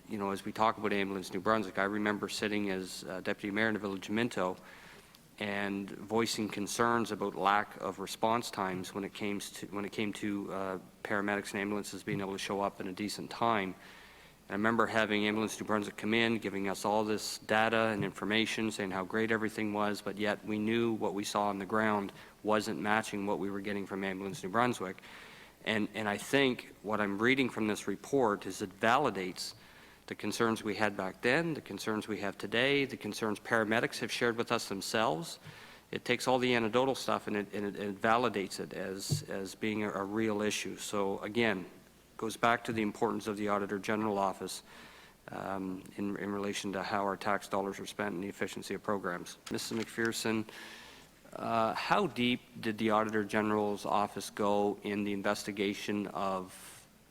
you know, as we talk about Ambulance New Brunswick, I remember sitting as Deputy Mayor in the Village of Minto and voicing concerns about lack of response times when it came to paramedics and ambulances being able to show up in a decent time. And I remember having Ambulance New Brunswick come in, giving us all this data and information, saying how great everything was, but yet we knew what we saw on the ground wasn't matching what we were getting from Ambulance New Brunswick. And I think what I'm reading from this report is it validates the concerns we had back then, the concerns we have today, the concerns paramedics have shared with us themselves. It takes all the anecdotal stuff and it validates it as being a real issue. So again, goes back to the importance of the Auditor General Office in relation to how our tax dollars are spent and the efficiency of programs. Mrs. McPherson, how deep did the Auditor General's Office go in the investigation of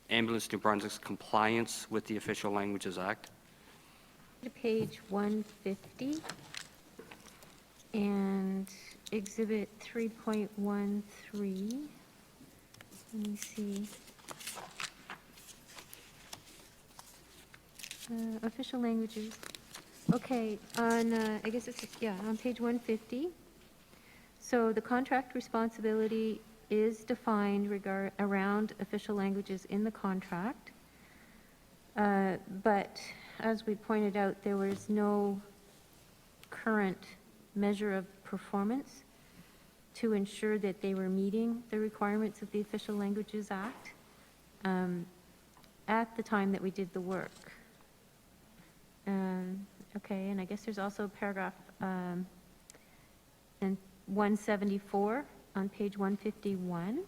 Ambulance New Brunswick's compliance with the Official Languages Act? Page 150 and Exhibit 3.13. Let me see. Official languages. Okay, on I guess it's on page 150. So the contract responsibility is defined around official languages in the contract, but as we pointed out, there was no current measure of performance to ensure that they were meeting the requirements of the Official Languages Act at the time that we did the work. Okay, and I guess there's also paragraph in 174 on page 151.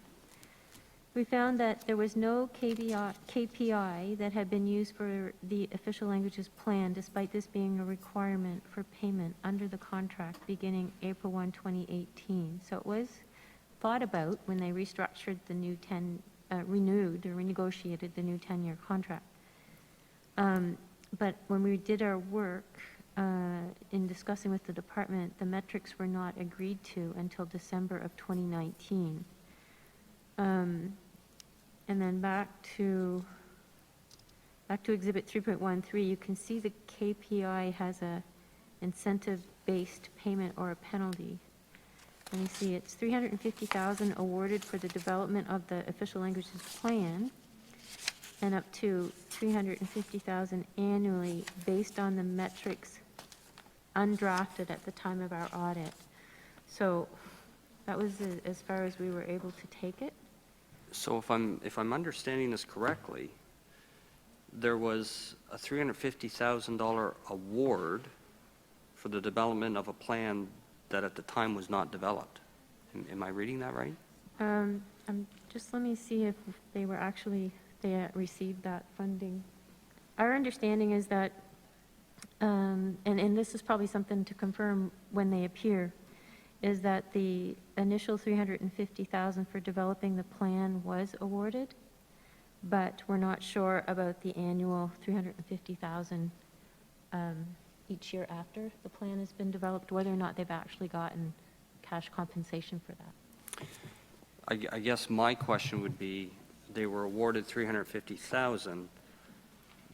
We found that there was no KPI that had been used for the Official Languages Plan, despite this being a requirement for payment under the contract beginning April 1, 2018. So it was thought about when they restructured the new renewed or renegotiated the new 10-year contract. But when we did our work in discussing with the department, the metrics were not agreed to until December of 2019. And then back to Exhibit 3.13, you can see the KPI has a incentive-based payment or a penalty. And you see it's $350,000 awarded for the development of the Official Languages Plan, and up to $350,000 annually based on the metrics undrafted at the time of our audit. So that was as far as we were able to take it. So if I'm understanding this correctly, there was a $350,000 award for the development of a plan that at the time was not developed. Am I reading that right? Just let me see if they were actually received that funding. Our understanding is that, and this is probably something to confirm when they appear, is that the initial $350,000 for developing the plan was awarded, but we're not sure about the annual $350,000 each year after the plan has been developed, whether or not they've actually gotten cash compensation for that. I guess my question would be, they were awarded $350,000,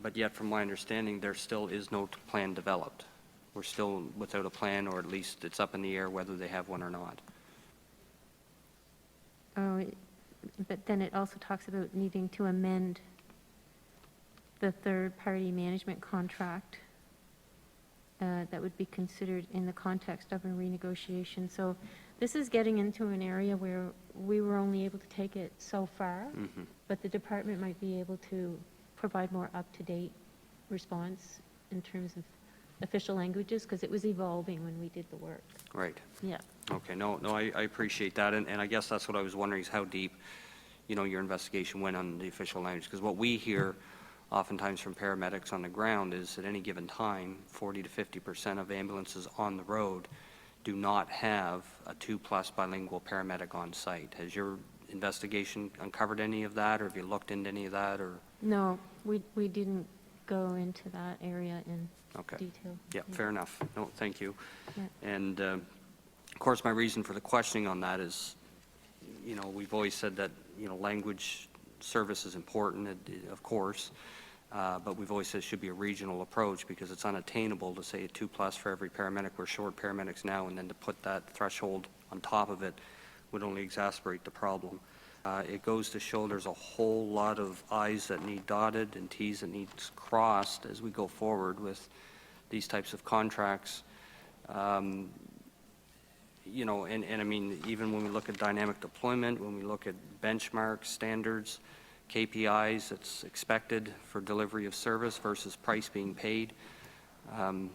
but yet from my understanding there still is no plan developed. We're still without a plan, or at least it's up in the air whether they have one or not. Oh, but then it also talks about needing to amend the third-party management contract that would be considered in the context of a renegotiation. So this is getting into an area where we were only able to take it so far, but the department might be able to provide more up-to-date response in terms of official languages, because it was evolving when we did the work. Right. Yeah. Okay. No, I appreciate that, and I guess that's what I was wondering, is how deep, you know, your investigation went on the official language, because what we hear oftentimes from paramedics on the ground is at any given time, 40 to 50% of ambulances on the road do not have a 2+ bilingual paramedic on site. Has your investigation uncovered any of that, or have you looked into any of that? Or No, we didn't go into that area in detail. Yeah, fair enough. No, thank you. Yeah. And of course, my reason for the questioning on that is, you know, we've always said that, you know, language service is important, of course, But we've always said it should be a regional approach because it's unattainable to say a 2+ for every paramedic. We're short paramedics now, and then to put that threshold on top of it would only exacerbate the problem. It goes to show there's a whole lot of I's that need dotted and T's that need crossed as we go forward with these types of contracts. You know, and I mean, even when we look at dynamic deployment, when we look at benchmark standards, KPIs that's expected for delivery of service versus price being paid. You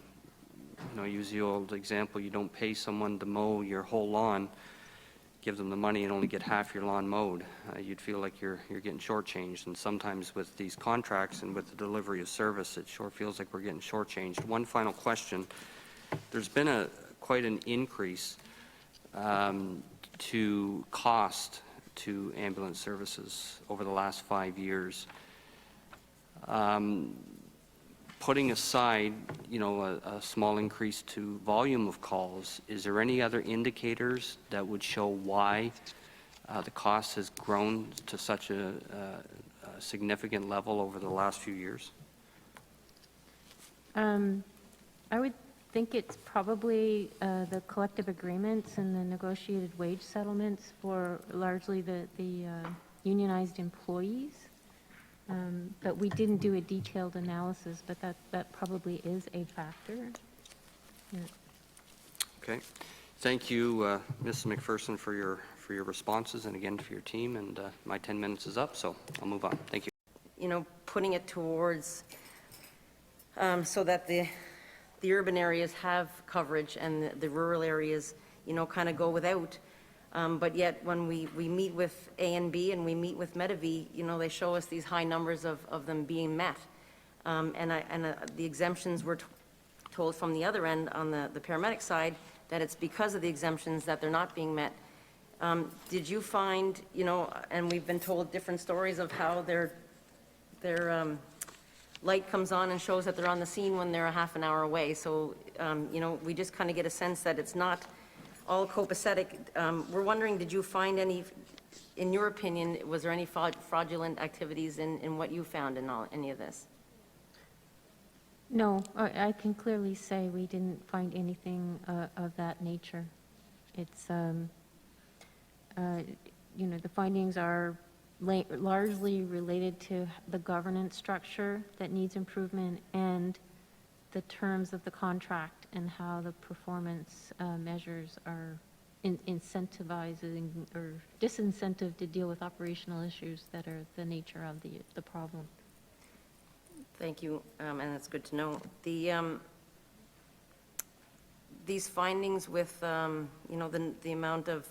know, use the old example, you don't pay someone to mow your whole lawn, give them the money and only get half your lawn mowed. You'd feel like you're getting shortchanged. And sometimes with these contracts and with the delivery of service, it sure feels like we're getting shortchanged. One final question. There's been quite an increase to cost to ambulance services over the last 5 years. Putting aside, you know, a small increase to volume of calls, is there any other indicators that would show why the cost has grown to such a significant level over the last few years? I would think it's probably the collective agreements and the negotiated wage settlements for largely the unionized employees. But we didn't do a detailed analysis, but that probably is a factor. Yeah. Okay. Thank you, Ms. McPherson, for your responses, and again for your team. And my 10 minutes is up, so I'll move on. Thank you. You know, putting it towards so that the urban areas have coverage and the rural areas, you know, kind of go without. But yet, when we meet with A and B and we meet with Medivy, you know, they show us these high numbers of them being met. And the exemptions were told from the other end on the paramedic side that it's because of the exemptions that they're not being met. Did you find, you know, and we've been told different stories of how their light comes on and shows that they're on the scene when they're a half an hour away. So, you know, we just kind of get a sense that it's not all copacetic. We're wondering, did you find any, in your opinion, was there any fraudulent activities in what you found in any of this? No, I can clearly say we didn't find anything of that nature. It's, you know, the findings are largely related to the governance structure that needs improvement and the terms of the contract and how the performance measures are incentivizing or disincentive to deal with operational issues that are the nature of the problem. Thank you, and that's good to know. These findings with, you know, the amount of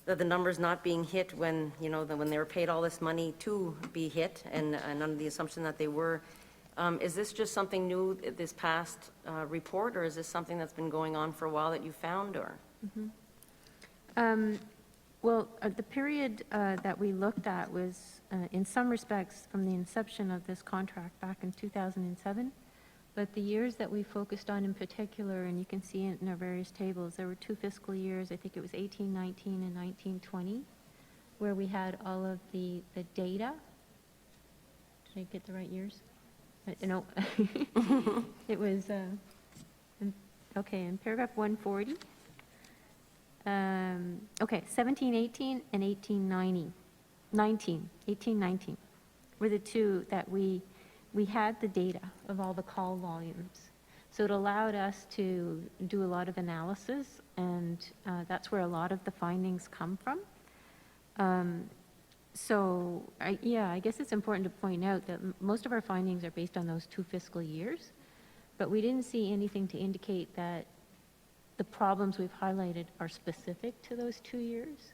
the numbers not being hit when, you know, when they were paid all this money to be hit and under the assumption that they were, is this just something new, this past report, or is this something that's been going on for a while that you found, or? Well, the period that we looked at was, in some respects, from the inception of this contract back in 2007. But the years that we focused on in particular, and you can see it in our various tables, there were 2 fiscal years, I think it was 18-19 and 19-20, where we had all of the data. Did I get the right years? No. It was, okay, in paragraph 140. Okay, 17-18 and 18-19 were the two that we had the data of all the call volumes. So it allowed us to do a lot of analysis, and that's where a lot of the findings come from. So, I guess it's important to point out that most of our findings are based on those 2 fiscal years, but we didn't see anything to indicate that the problems we've highlighted are specific to those 2 years.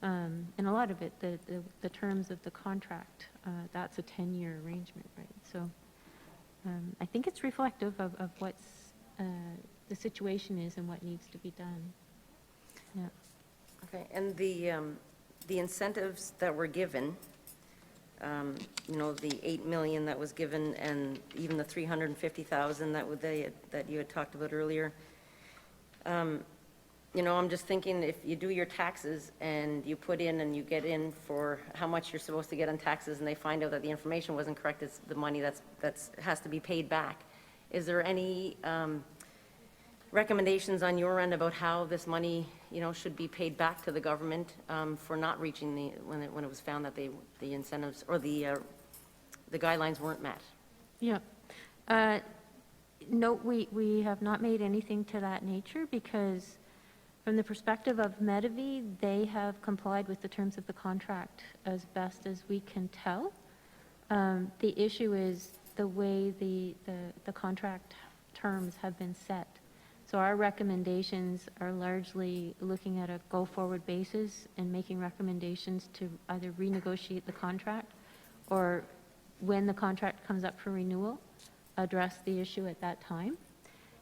And a lot of it, the terms of the contract, that's a 10-year arrangement, right? So I think it's reflective of what's the situation is and what needs to be done. Yeah. Okay, and the incentives that were given, you know, the $8 million that was given and even the $350,000 that you had talked about earlier, you know, I'm just thinking, if you do your taxes and you put in and you get in for how much you're supposed to get on taxes, and they find out that the information wasn't correct, it's the money has to be paid back. Is there any recommendations on your end about how this money, you know, should be paid back to the government for not reaching when it was found that the incentives or the guidelines weren't met? Yeah. No, we have not made anything to that nature, because from the perspective of Medivy, they have complied with the terms of the contract as best as we can tell. The issue is the way the contract terms have been set. So our recommendations are largely looking at a go-forward basis and making recommendations to either renegotiate the contract, or when the contract comes up for renewal, address the issue at that time.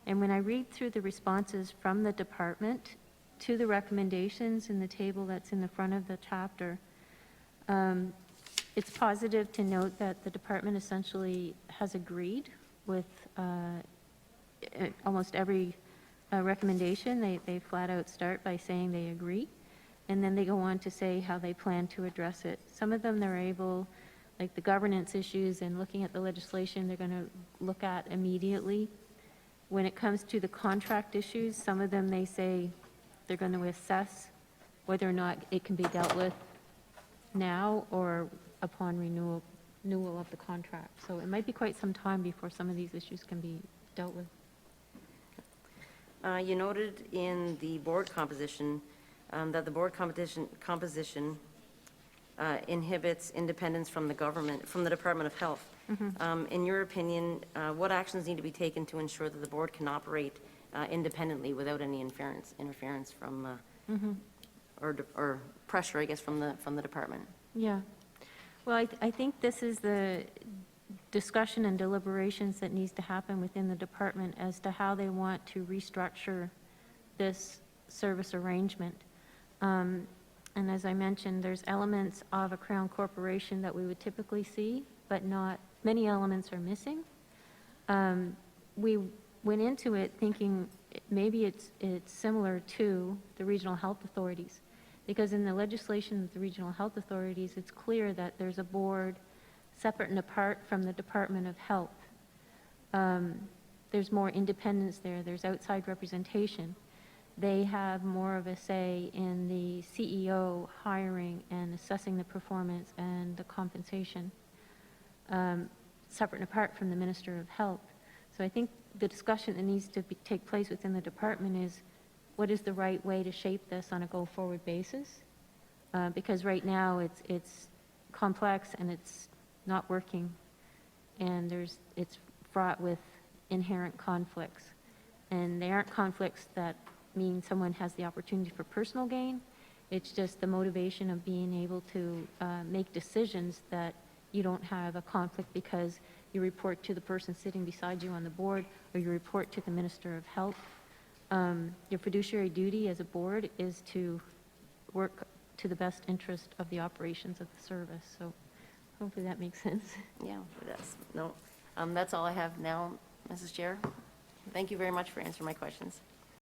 And when I read through the responses from the department to the recommendations in the table that's in the front of the chapter, it's positive to note that the department essentially has agreed with almost every recommendation. They flat out start by saying they agree, and then they go on to say how they plan to address it. Some of them they're able, like the governance issues and looking at the legislation, they're going to look at immediately. When it comes to the contract issues, some of them they say they're going to assess whether or not it can be dealt with now or upon renewal of the contract. So it might be quite some time before some of these issues can be dealt with. You noted in the board composition that the board composition inhibits independence from the government, from the Department of Health. In your opinion, what actions need to be taken to ensure that the board can operate independently without any interference from, or pressure, I guess, from the department? Yeah. Well, I think this is the discussion and deliberations that needs to happen within the department as to how they want to restructure this service arrangement. And as I mentioned, there's elements of a Crown corporation that we would typically see, but not, many elements are missing. We went into it thinking maybe it's similar to the regional health authorities, because in the legislation of the regional health authorities, it's clear that there's a board separate and apart from the Department of Health. There's more independence there. There's outside representation. They have more of a say in the CEO hiring and assessing the performance and the compensation, separate and apart from the Minister of Health. So I think the discussion that needs to take place within the department is, what is the right way to shape this on a go-forward basis? Because right now it's complex and it's not working, and it's fraught with inherent conflicts. And they aren't conflicts that mean someone has the opportunity for personal gain. It's just the motivation of being able to make decisions that you don't have a conflict because you report to the person sitting beside you on the board, or you report to the Minister of Health. Your fiduciary duty as a board is to work to the best interest of the operations of the service. So hopefully that makes sense. Yeah, that's, no, that's all I have now, Mrs. Chair. Thank you very much for answering my questions.